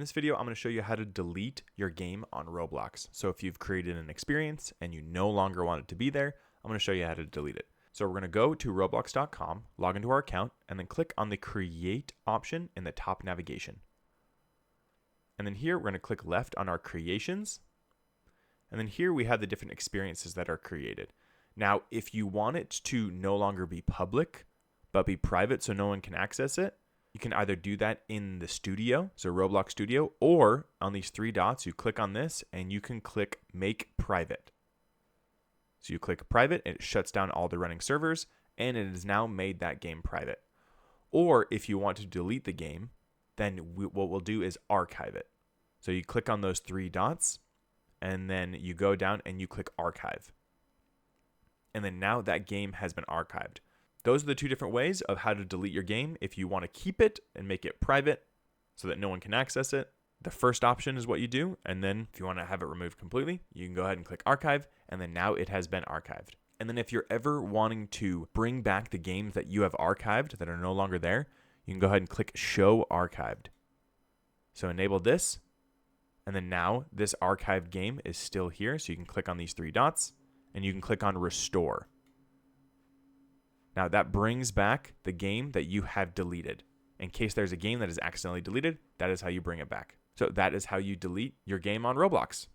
In this video, I'm going to show you how to delete your game on Roblox. So if you've created an experience and you no longer want it to be there, I'm going to show you how to delete it. So we're going to go to roblox.com, log into our account, and then click on the create option in the top navigation. And then here we're going to click left on our creations. And then here we have the different experiences that are created. Now, if you want it to no longer be public, but be private so no one can access it, you can either do that in the studio, so Roblox Studio, or on these three dots, you click on this and you can click make private. So you click private, and it shuts down all the running servers, and it has now made that game private. Or if you want to delete the game, then what we'll do is archive it. So you click on those three dots, and then you go down and you click archive. And then now that game has been archived. Those are the two different ways of how to delete your game. If you want to keep it and make it private so that no one can access it, the first option is what you do. And then if you want to have it removed completely, you can go ahead and click archive, and then now it has been archived. And then if you're ever wanting to bring back the games that you have archived that are no longer there, you can go ahead and click show archived. So enable this, and then now this archived game is still here. So you can click on these three dots and you can click on restore. Now that brings back the game that you have deleted. In case there's a game that is accidentally deleted, that is how you bring it back. So that is how you delete your game on Roblox.